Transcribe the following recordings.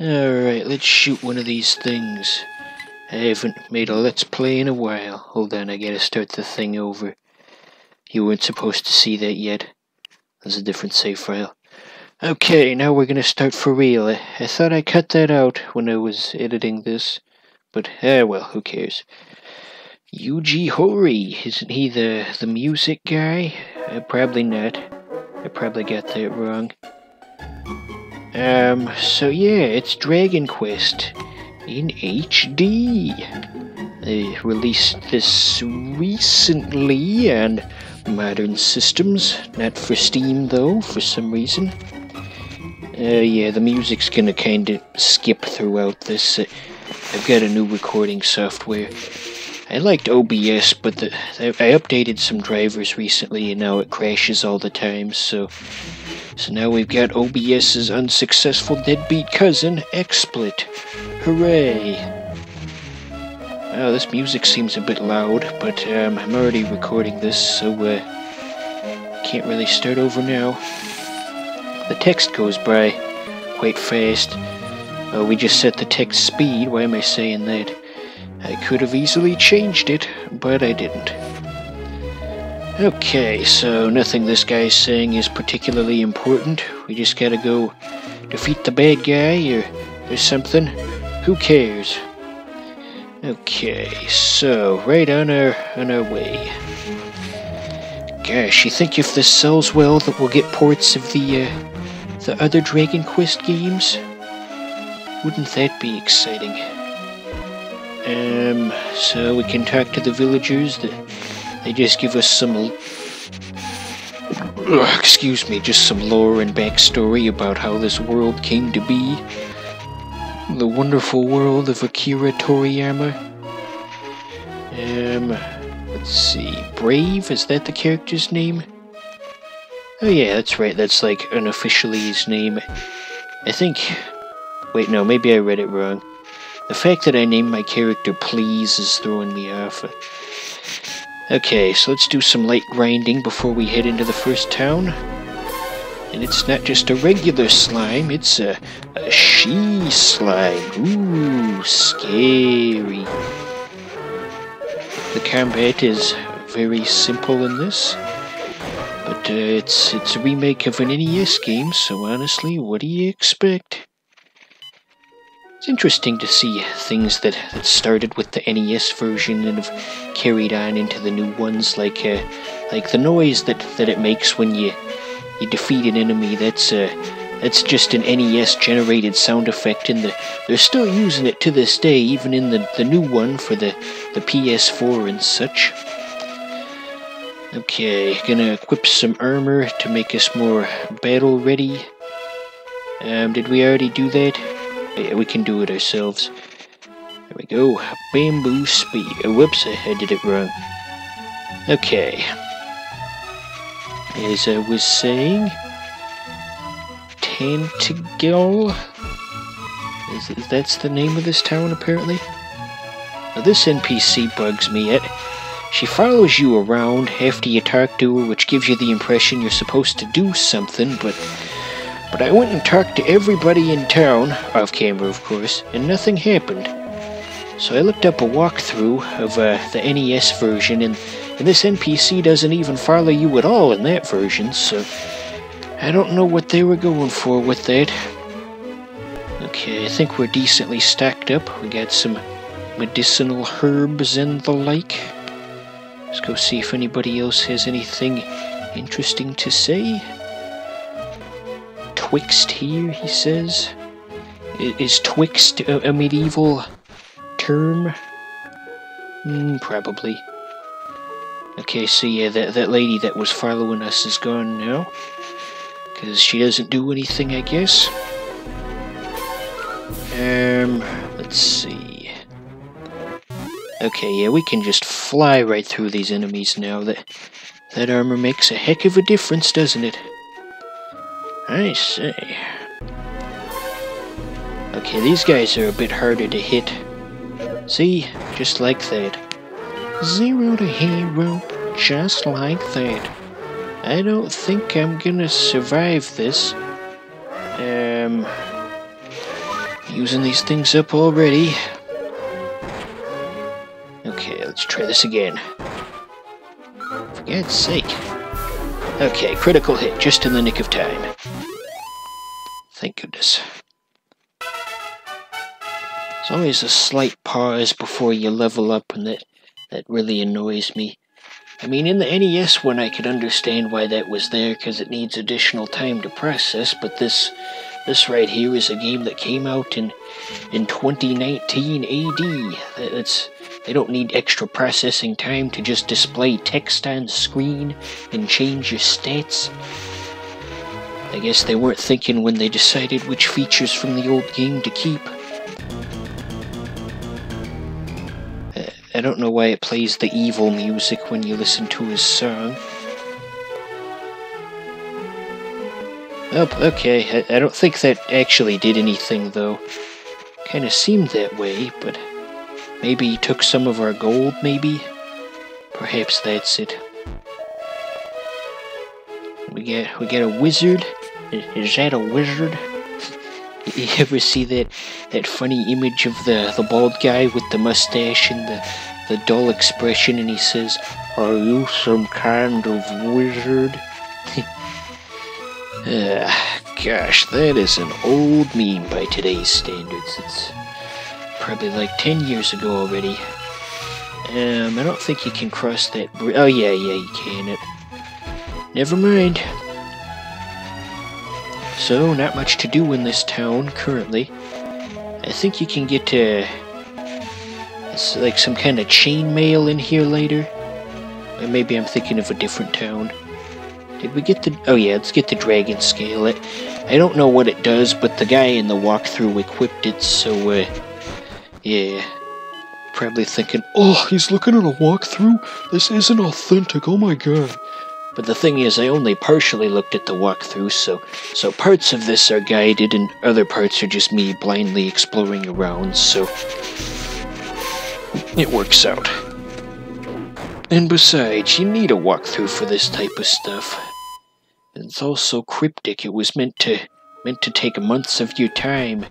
Alright, let's shoot one of these things. I haven't made a Let's Play in a while. Hold on, I gotta start the thing over. You weren't supposed to see that yet. There's a different save file. Okay, now we're gonna start for real. I thought I cut that out when I was editing this. But, well, who cares. Yuji Horii, isn't he the music guy? Probably not. I probably got that wrong. So yeah, it's Dragon Quest in HD. They released this recently on modern systems, not for Steam though, for some reason. Yeah, the music's gonna kinda skip throughout this. I've got a new recording software. I liked OBS, but I updated some drivers recently and now it crashes all the time, so now we've got OBS's unsuccessful deadbeat cousin, XSplit. Hooray! Oh, this music seems a bit loud, but I'm already recording this, so can't really start over now. The text goes by quite fast. Oh, we just set the text speed. Why am I saying that? I could have easily changed it, but I didn't. Okay, so nothing this guy's saying is particularly important. We just gotta go defeat the bad guy or something. Who cares? Okay, so right on our way. Gosh, you think if this sells well that we'll get ports of the other Dragon Quest games? Wouldn't that be exciting? So we can talk to the villagers. They just give us some, excuse me, just some lore and backstory about how this world came to be. The wonderful world of Akira Toriyama. Let's see, Brave, is that the character's name? Oh yeah, that's right, that's like unofficially his name. I think, wait no, maybe I read it wrong. The fact that I named my character Please is throwing me off. Okay, so let's do some light grinding before we head into the first town. And it's not just a regular slime, it's a she slime. Ooh, scary. The combat is very simple in this, but it's a remake of an NES game, so honestly, what do you expect? It's interesting to see things that started with the NES version and have carried on into the new ones, like the noise that it makes when you defeat an enemy. That's just an NES generated sound effect, and they're still using it to this day, even in the new one for the PS4 and such. Okay, gonna equip some armor to make us more battle ready. Did we already do that? Yeah, we can do it ourselves. There we go. Bamboo speed. Oh, whoops, I did it wrong. Okay. As I was saying, Tantegel. That's the name of this town, apparently. Now, this NPC bugs me. She follows you around after you talk to her, which gives you the impression you're supposed to do something, but I went and talked to everybody in town, off camera of course, and nothing happened. So I looked up a walkthrough of the NES version, and this NPC doesn't even follow you at all in that version, so I don't know what they were going for with that. Okay, I think we're decently stacked up. We got some medicinal herbs and the like. Let's go see if anybody else has anything interesting to say. Twixt here, he says. Is twixt a medieval term? Probably. Okay, so yeah, that lady that was following us is gone now. Because she doesn't do anything, I guess. Let's see. Okay, yeah, we can just fly right through these enemies now. That armor makes a heck of a difference, doesn't it? I say. Okay, these guys are a bit harder to hit. See? Just like that. 0 to hero, just like that. I don't think I'm gonna survive this. Using these things up already. Okay, let's try this again. For God's sake. Okay, critical hit, just in the nick of time. Thank goodness. There's always a slight pause before you level up, and that really annoys me. I mean, in the NES one I could understand why that was there, because it needs additional time to process, but this right here is a game that came out in 2019 AD. They don't need extra processing time to just display text on screen and change your stats. I guess they weren't thinking when they decided which features from the old game to keep. I don't know why it plays the evil music when you listen to his song. Oh, okay, I don't think that actually did anything, though. Kinda seemed that way, but maybe he took some of our gold, maybe? Perhaps that's it. We get a wizard? Is that a wizard? You ever see that funny image of the bald guy with the mustache and the dull expression, and he says, "Are you some kind of wizard?" Gosh, that is an old meme by today's standards. It's probably like 10 years ago already. I don't think you can cross that bridge. Oh yeah, you can. Never mind. So, not much to do in this town currently. I think you can get it's like some kind of chainmail in here later. Or maybe I'm thinking of a different town. Did we get the... Oh yeah, let's get the dragon scale. I don't know what it does, but the guy in the walkthrough equipped it, so yeah. Probably thinking, oh, he's looking at a walkthrough? This isn't authentic, oh my god. But the thing is, I only partially looked at the walkthrough, so parts of this are guided and other parts are just me blindly exploring around, so it works out. And besides, you need a walkthrough for this type of stuff. It's all so cryptic, it was meant to take months of your time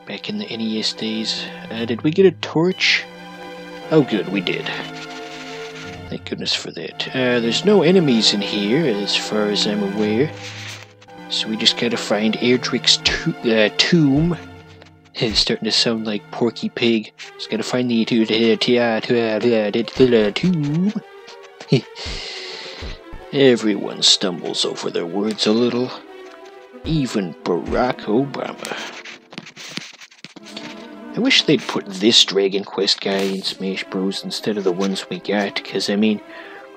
back in the NES days. Did we get a torch? Oh good, we did. Thank goodness for that. There's no enemies in here, as far as I'm aware. So we just gotta find Erdrick's tomb. It's starting to sound like Porky Pig. Just gotta find the tomb. Everyone stumbles over their words a little. Even Barack Obama. I wish they'd put this Dragon Quest guy in Smash Bros. Instead of the ones we got, because, I mean,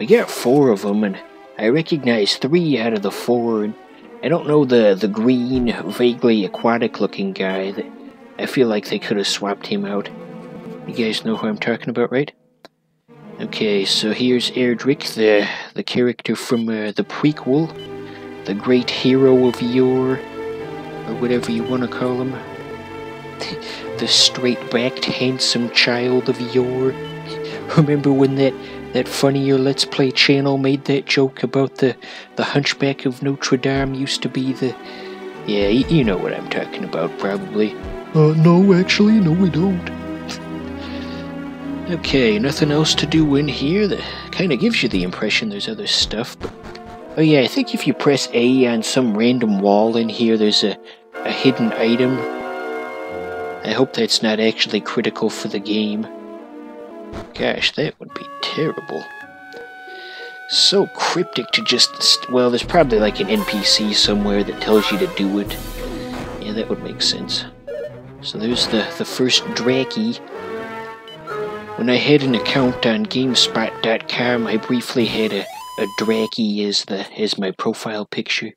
we got 4 of them, and I recognize 3 out of the 4, and I don't know the green, vaguely aquatic-looking guy. That I feel like they could have swapped him out. You guys know who I'm talking about, right? Okay, so here's Erdrick, the character from the prequel, the great hero of yore, or whatever you want to call him. The straight-backed, handsome child of yore. Remember when that funnier Let's Play channel made that joke about the Hunchback of Notre Dame used to be the... Yeah, you know what I'm talking about, probably. No, actually, no we don't. Okay, nothing else to do in here. That kind of gives you the impression there's other stuff, but... Oh yeah, I think if you press A on some random wall in here, there's a hidden item. I hope that's not actually critical for the game. Gosh, that would be terrible. So cryptic to just... Well, there's probably like an NPC somewhere that tells you to do it. Yeah, that would make sense. So there's the first Dracky. When I had an account on GameSpot.com, I briefly had a Dracky as my profile picture.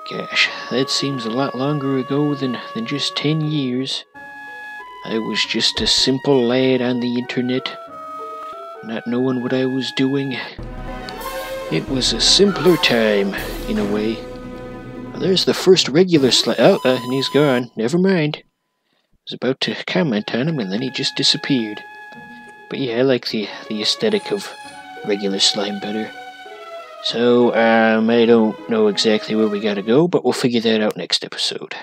Gosh, that seems a lot longer ago than just 10 years. I was just a simple lad on the internet, not knowing what I was doing. It was a simpler time, in a way. Well, there's the first regular slime. Oh, and he's gone. Never mind. I was about to comment on him, and then he just disappeared. But yeah, I like the aesthetic of regular slime better. So, I don't know exactly where we gotta go, but we'll figure that out next episode.